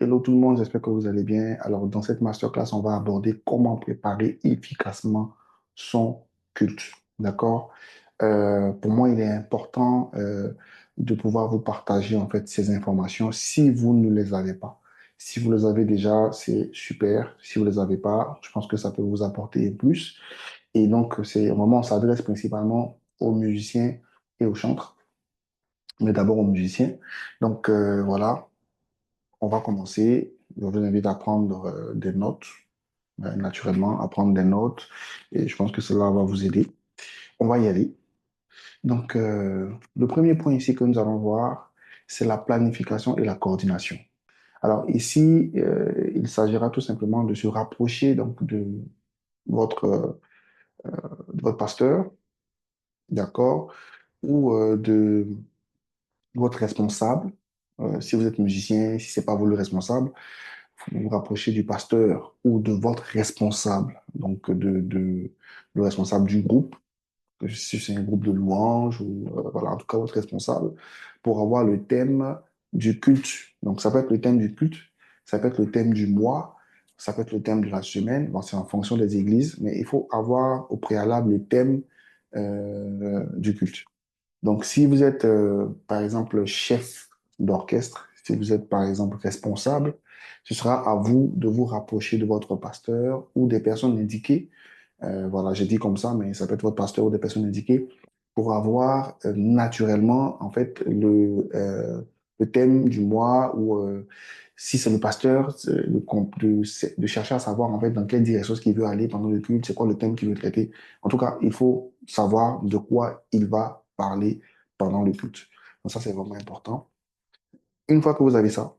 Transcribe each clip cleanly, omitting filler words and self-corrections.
Hello tout le monde, j'espère que vous allez bien. Alors, dans cette masterclass, on va aborder comment préparer efficacement son culte. D'accord? Pour moi, il est important de pouvoir vous partager en fait ces informations si vous ne les avez pas. Si vous les avez déjà, c'est super. Si vous ne les avez pas, je pense que ça peut vous apporter plus. Et donc, c'est au moment où on s'adresse principalement aux musiciens et aux chantres, mais d'abord aux musiciens. Donc, voilà. On va commencer. Je vous invite à prendre des notes, naturellement, à prendre des notes. Et je pense que cela va vous aider. On va y aller. Donc, le premier point ici que nous allons voir, c'est la planification et la coordination. Alors ici, il s'agira tout simplement de se rapprocher donc, votre, euh, de votre pasteur, d'accord, ou de votre responsable. Si vous êtes musicien, si c'est pas vous le responsable, vous vous rapprochez du pasteur ou de votre responsable, donc le responsable du groupe, que si c'est un groupe de louanges ou voilà, en tout cas votre responsable, pour avoir le thème du culte. Donc ça peut être le thème du culte, ça peut être le thème du mois, ça peut être le thème de la semaine. Bon, c'est en fonction des églises, mais il faut avoir au préalable le thème du culte. Donc, si vous êtes, par exemple, chef d'orchestre, si vous êtes, par exemple, responsable, ce sera à vous de vous rapprocher de votre pasteur ou des personnes indiquées. Voilà, j'ai dit comme ça, mais ça peut être votre pasteur ou des personnes indiquées pour avoir naturellement, en fait, le thème du mois ou si c'est le pasteur, de chercher à savoir, en fait, dans quelle direction est-ce qu'il veut aller pendant le culte, c'est quoi le thème qu'il veut traiter. En tout cas, il faut savoir de quoi il va parler pendant le culte. Donc ça, c'est vraiment important. Une fois que vous avez ça,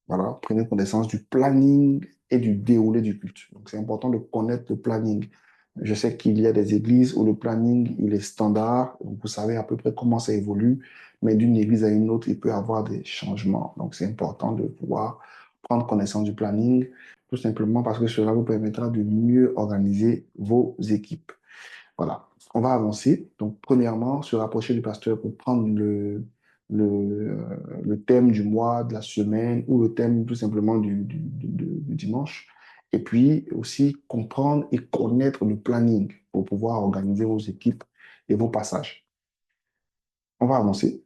voilà, prenez connaissance du planning et du déroulé du culte. Donc, c'est important de connaître le planning. Je sais qu'il y a des églises où le planning, il est standard. Donc, vous savez à peu près comment ça évolue, mais d'une église à une autre, il peut y avoir des changements. Donc, c'est important de pouvoir prendre connaissance du planning, tout simplement parce que cela vous permettra de mieux organiser vos équipes. Voilà, on va avancer. Donc, premièrement, se rapprocher du pasteur pour prendre le thème du mois, de la semaine ou le thème tout simplement du dimanche. Et puis aussi comprendre et connaître le planning pour pouvoir organiser vos équipes et vos passages. On va avancer.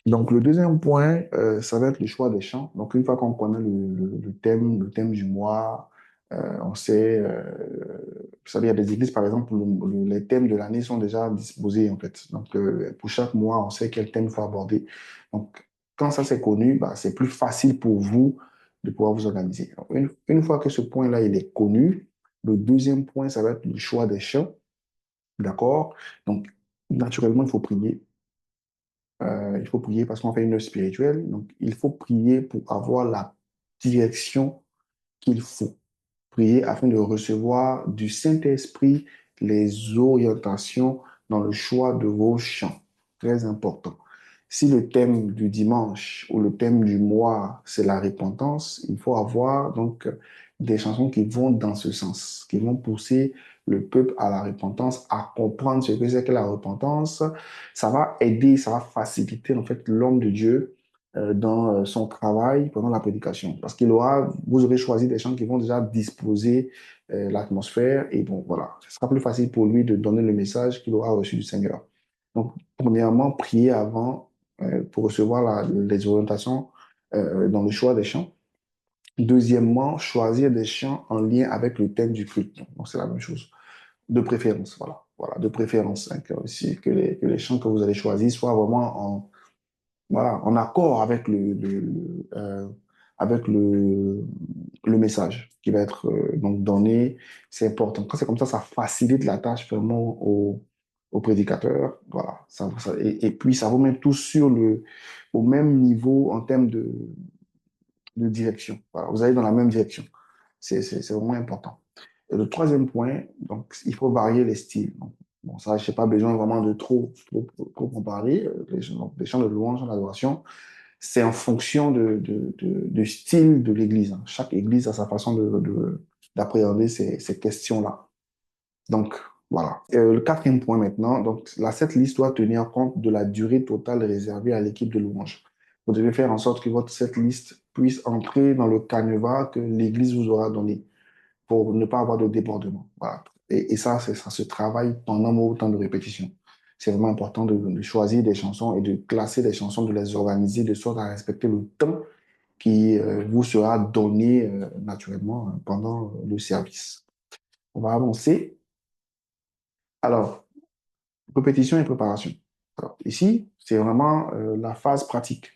Donc, le deuxième point, ça va être le choix des chants. Donc, une fois qu'on connaît le thème du mois, on sait, vous savez, il y a des églises, par exemple, où les thèmes de l'année sont déjà disposés, en fait. Donc, pour chaque mois, on sait quel thème il faut aborder. Donc, quand ça c'est connu, bah, c'est plus facile pour vous de pouvoir vous organiser. Donc, une fois que ce point-là, il est connu, le deuxième point, ça va être le choix des chants. D'accord? Donc, naturellement, il faut prier parce qu'on fait une œuvre spirituelle. Donc, il faut prier pour avoir la direction qu'il faut. Prier afin de recevoir du Saint-Esprit les orientations dans le choix de vos chants. Très important. Si le thème du dimanche ou le thème du mois, c'est la repentance, il faut avoir donc des chansons qui vont dans ce sens, qui vont pousser le peuple à la repentance, à comprendre ce que c'est que la repentance. Ça va aider, ça va faciliter en fait l'homme de Dieu dans son travail pendant la prédication. Parce vous aurez choisi des chants qui vont déjà disposer l'atmosphère et bon, voilà, ce sera plus facile pour lui de donner le message qu'il aura reçu du Seigneur. Donc, premièrement, prier avant pour recevoir les orientations dans le choix des chants. Deuxièmement, choisir des chants en lien avec le thème du culte. Donc, c'est la même chose. De préférence, voilà. Voilà, de préférence, hein, que les chants que vous allez choisir soient vraiment voilà, en accord avec avec le message qui va être donc donné. C'est important. Quand c'est comme ça facilite la tâche vraiment au prédicateur. Voilà. Et puis, ça vous met tous au même niveau en termes de direction. Voilà. Vous allez dans la même direction. C'est vraiment important. Et le troisième point, donc, il faut varier les styles. Donc, bon, ça, je n'ai pas besoin vraiment de trop en parler. Les chants de louange, chants d'adoration, c'est en fonction du style de l'église, hein. Chaque église a sa façon d'appréhender ces questions-là. Donc, voilà. Le quatrième point maintenant, donc, cette liste doit tenir compte de la durée totale réservée à l'équipe de louange. Vous devez faire en sorte que votre setlist puisse entrer dans le canevas que l'Église vous aura donné pour ne pas avoir de débordement. Voilà. Et ça, ça se travaille pendant autant de répétitions. C'est vraiment important de choisir des chansons et de classer les chansons, de les organiser de sorte à respecter le temps qui vous sera donné naturellement pendant le service. On va avancer. Alors, répétition et préparation. Alors, ici, c'est vraiment la phase pratique.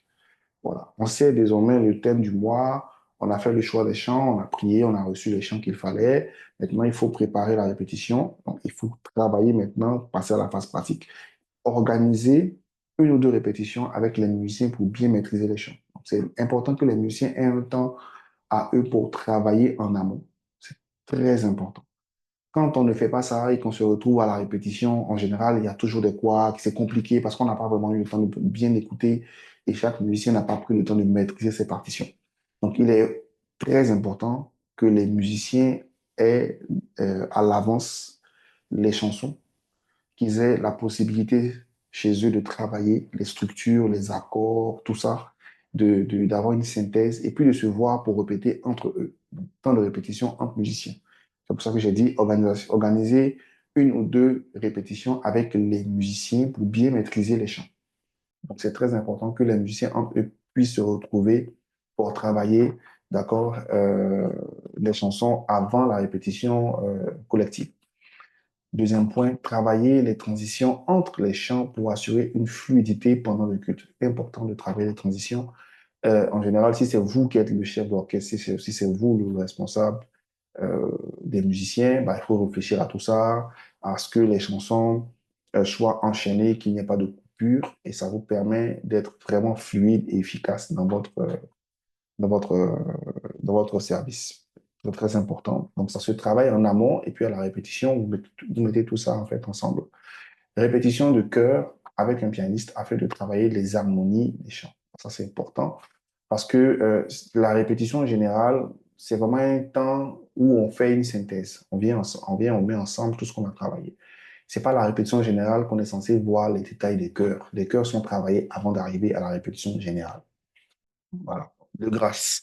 Voilà. On sait désormais le thème du mois, on a fait le choix des chants, on a prié, on a reçu les chants qu'il fallait. Maintenant, il faut préparer la répétition. Donc, il faut travailler maintenant, passer à la phase pratique. Organiser une ou deux répétitions avec les musiciens pour bien maîtriser les chants. Donc, c'est important que les musiciens aient un temps à eux pour travailler en amont. C'est très important. Quand on ne fait pas ça et qu'on se retrouve à la répétition, en général, il y a toujours des couacs, c'est compliqué parce qu'on n'a pas vraiment eu le temps de bien écouter et chaque musicien n'a pas pris le temps de maîtriser ses partitions. Donc, il est très important que les musiciens aient à l'avance les chansons, qu'ils aient la possibilité chez eux de travailler les structures, les accords, tout ça, d'avoir une synthèse et puis de se voir pour répéter entre eux. Donc, temps de répétition entre musiciens. C'est pour ça que j'ai dit organiser une ou deux répétitions avec les musiciens pour bien maîtriser les chants. Donc, c'est très important que les musiciens entre eux puissent se retrouver pour travailler, d'accord, les chansons avant la répétition collective. Deuxième point, travailler les transitions entre les chants pour assurer une fluidité pendant le culte. Important de travailler les transitions. En général, si c'est vous qui êtes le chef d'orchestre, si c'est vous le responsable des musiciens, bah, il faut réfléchir à tout ça, à ce que les chansons soient enchaînées, qu'il n'y ait pas de coupure, et ça vous permet d'être vraiment fluide et efficace dans votre, euh, dans votre service. C'est très important. Donc, ça se travaille en amont, et puis à la répétition, vous mettez tout ça en fait ensemble. Répétition de chœur avec un pianiste afin de travailler les harmonies des chants. Ça, c'est important parce que la répétition générale, c'est vraiment un temps où on fait une synthèse. On met ensemble tout ce qu'on a travaillé. C'est pas la répétition générale qu'on est censé voir les détails des chœurs. Les chœurs sont travaillés avant d'arriver à la répétition générale. Voilà, de grâce.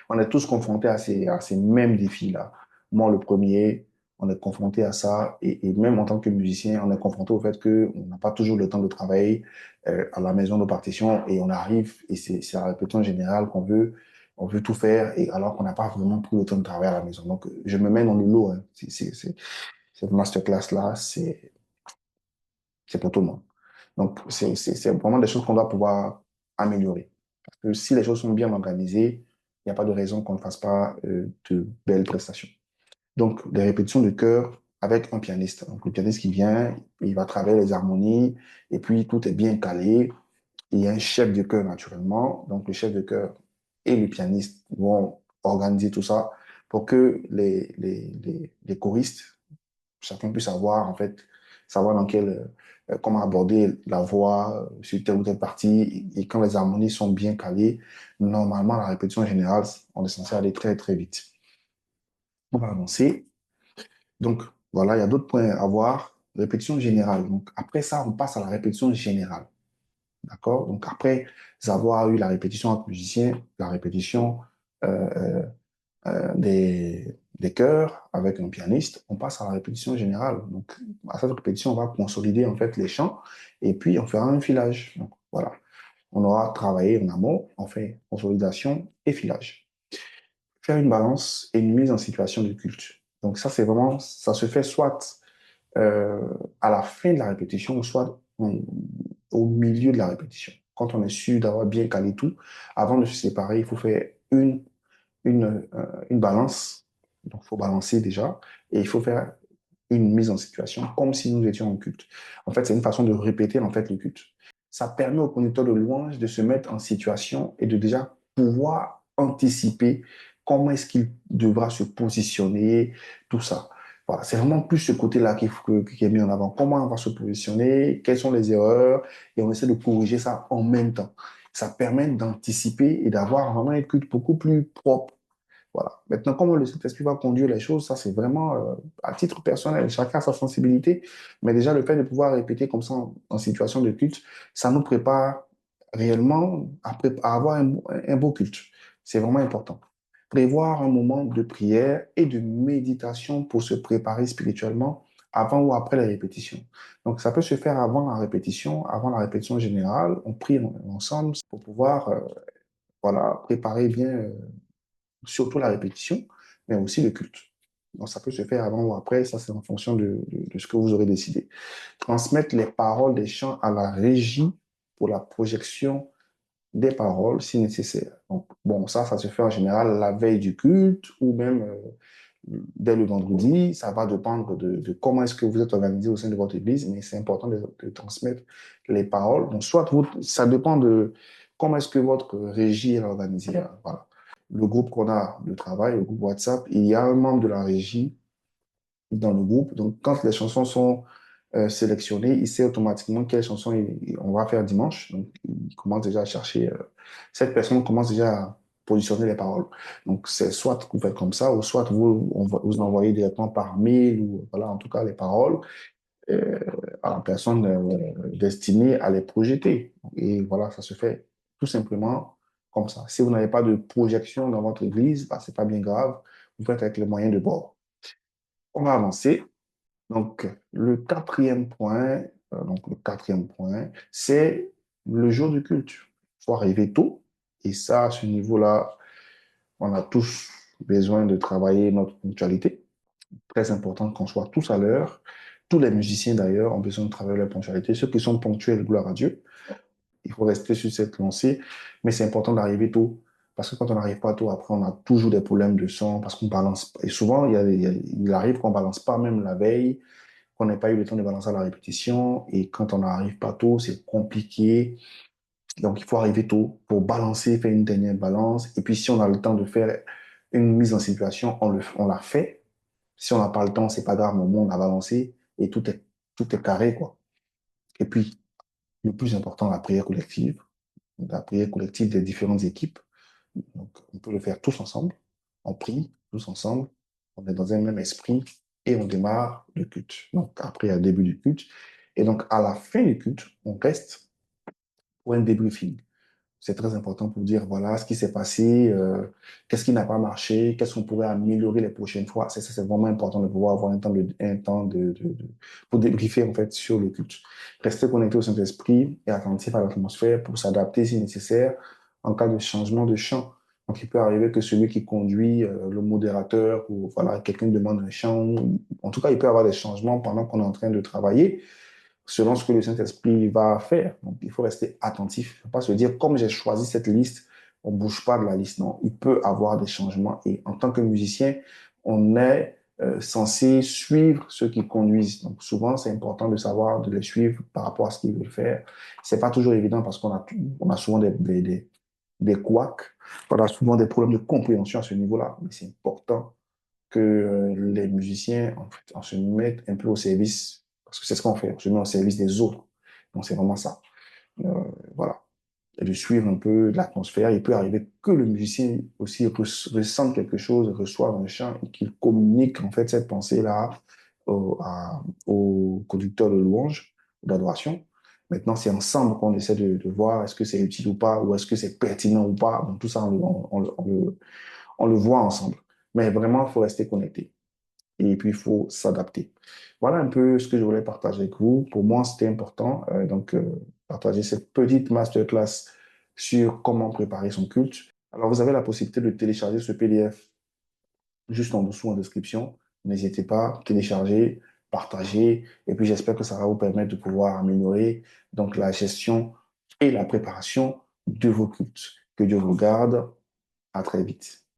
On est tous confrontés à ces mêmes défis-là. Moi, le premier, on est confronté à ça. Et même en tant que musicien, on est confronté au fait qu'on n'a pas toujours le temps de travailler à la maison de partition et on arrive et c'est la répétition générale on veut tout faire et alors qu'on n'a pas vraiment pris le temps de travailler à la maison. Donc, je me mets dans le lot. Hein. Cette masterclass-là, c'est pour tout le monde. Donc, c'est vraiment des choses qu'on doit pouvoir améliorer. Parce que si les choses sont bien organisées, il n'y a pas de raison qu'on ne fasse pas de belles prestations. Donc, des répétitions de chœur avec un pianiste. Donc, le pianiste qui vient, il va travailler les harmonies, et puis tout est bien calé. Il y a un chef de chœur, naturellement. Donc, le chef de chœur et le pianiste vont organiser tout ça pour que les choristes chacun puisse avoir, en fait, savoir comment aborder la voix sur telle ou telle partie. Et quand les harmonies sont bien calées, normalement, la répétition générale, on est censé aller très, très vite. On va avancer. Donc, voilà, il y a d'autres points à voir. Répétition générale. Donc, après ça, on passe à la répétition générale. D'accord? Donc, après avoir eu la répétition entre musiciens, la répétition euh, euh, des chœurs avec un pianiste, on passe à la répétition générale. Donc, à cette répétition, on va consolider en fait les chants et puis on fera un filage. Donc, voilà. On aura travaillé en amont, on fait consolidation et filage. Faire une balance et une mise en situation de culte. Donc, ça, c'est vraiment, ça se fait soit euh, à la fin de la répétition, soit au milieu de la répétition. Quand on est sûr d'avoir bien calé tout, avant de se séparer, il faut faire une balance. Donc, il faut balancer déjà et il faut faire une mise en situation comme si nous étions en culte. En fait, c'est une façon de répéter en fait le culte. Ça permet au conducteur de louange de se mettre en situation et de déjà pouvoir anticiper comment est-ce qu'il devra se positionner, tout ça. Voilà, c'est vraiment plus ce côté-là qui est mis en avant. Comment on va se positionner, quelles sont les erreurs, et on essaie de corriger ça en même temps. Ça permet d'anticiper et d'avoir vraiment un culte beaucoup plus propre. Voilà. Maintenant, comment le Saint-Esprit va conduire les choses, ça c'est vraiment à titre personnel. Chacun a sa sensibilité, mais déjà le fait de pouvoir répéter comme ça en situation de culte, ça nous prépare réellement à avoir un beau culte. C'est vraiment important. Prévoir un moment de prière et de méditation pour se préparer spirituellement avant ou après les répétitions. Donc, ça peut se faire avant la répétition générale. On prie ensemble pour pouvoir voilà, préparer bien surtout la répétition, mais aussi le culte. Donc, ça peut se faire avant ou après, ça c'est en fonction de ce que vous aurez décidé. Transmettre les paroles des chants à la régie pour la projection des paroles si nécessaire. Donc, bon, ça se fait en général la veille du culte ou même dès le vendredi. Ça va dépendre de comment est-ce que vous êtes organisé au sein de votre église, mais c'est important de transmettre les paroles. Donc, soit vous, ça dépend de comment est-ce que votre régie est organisée. Voilà. Le groupe qu'on a de travail, le groupe WhatsApp, il y a un membre de la régie dans le groupe. Donc, quand les chansons sont sélectionnées, il sait automatiquement quelles chansons on va faire dimanche. Donc, il commence déjà à chercher. Cette personne commence déjà à positionner les paroles. Donc, c'est soit vous faites comme ça, ou soit vous envoyez directement par mail, ou voilà, en tout cas, les paroles euh, à la personne destinée à les projeter. Et voilà, ça se fait tout simplement comme ça. Si vous n'avez pas de projection dans votre église, bah, c'est pas bien grave. Vous faites avec les moyens de bord. On va avancer. Donc, le quatrième point, c'est le jour du culte. Il faut arriver tôt. Et ça, à ce niveau-là, on a tous besoin de travailler notre ponctualité. Très important qu'on soit tous à l'heure. Tous les musiciens, d'ailleurs, ont besoin de travailler leur ponctualité. Ceux qui sont ponctuels, gloire à Dieu. Il faut rester sur cette lancée. Mais c'est important d'arriver tôt. Parce que quand on n'arrive pas tôt, après, on a toujours des problèmes de son parce qu'on balance. Et souvent, il arrive qu'on ne balance pas même la veille, qu'on n'ait pas eu le temps de balancer à la répétition. Et quand on n'arrive pas tôt, c'est compliqué. Donc, il faut arriver tôt pour balancer, faire une dernière balance. Et puis, si on a le temps de faire une mise en situation, on la fait. Si on n'a pas le temps, c'est pas grave, au moins on a balancé et tout est carré, quoi. Et puis, le plus important, la prière collective des différentes équipes. Donc, on peut le faire tous ensemble. On prie tous ensemble. On est dans un même esprit et on démarre le culte. Donc, après, il y a le début du culte. Et donc, à la fin du culte, on reste pour un débriefing. C'est très important pour dire, voilà, ce qui s'est passé, qu'est-ce qui n'a pas marché, qu'est-ce qu'on pourrait améliorer les prochaines fois. C'est vraiment important de pouvoir avoir pour débriefer, en fait, sur le culte. Rester connecté au Saint-Esprit et attentif à l'atmosphère pour s'adapter si nécessaire en cas de changement de chant. Donc, il peut arriver que celui qui conduit, le modérateur, ou voilà, quelqu'un demande un chant. En tout cas, il peut y avoir des changements pendant qu'on est en train de travailler selon ce que le Saint-Esprit va faire. Donc, il faut rester attentif. Il ne faut pas se dire, comme j'ai choisi cette liste, on ne bouge pas de la liste. Non, il peut avoir des changements. Et en tant que musicien, on est censé suivre ceux qui conduisent. Donc, souvent, c'est important de savoir, de les suivre par rapport à ce qu'ils veulent faire. C'est pas toujours évident parce on a souvent des couacs. On a souvent des problèmes de compréhension à ce niveau-là. Mais c'est important que les musiciens en fait, on se mettent un peu au service, parce que c'est ce qu'on fait, on se met au service des autres. Donc c'est vraiment ça. Euh, voilà. Et de suivre un peu l'atmosphère. Il peut arriver que le musicien aussi ressente quelque chose, reçoive un chant et qu'il communique en fait cette pensée-là au conducteur de louange, d'adoration. Maintenant, c'est ensemble qu'on essaie de voir est-ce que c'est utile ou pas, ou est-ce que c'est pertinent ou pas. Donc, tout ça, on le voit ensemble. Mais vraiment, il faut rester connecté. Et puis, il faut s'adapter. Voilà un peu ce que je voulais partager avec vous. Pour moi, c'était important. Partager cette petite masterclass sur comment préparer son culte. Alors, vous avez la possibilité de télécharger ce PDF juste en dessous en description. N'hésitez pas, télécharger, partager. Et puis, j'espère que ça va vous permettre de pouvoir améliorer donc la gestion et la préparation de vos cultes. Que Dieu vous garde. À très vite.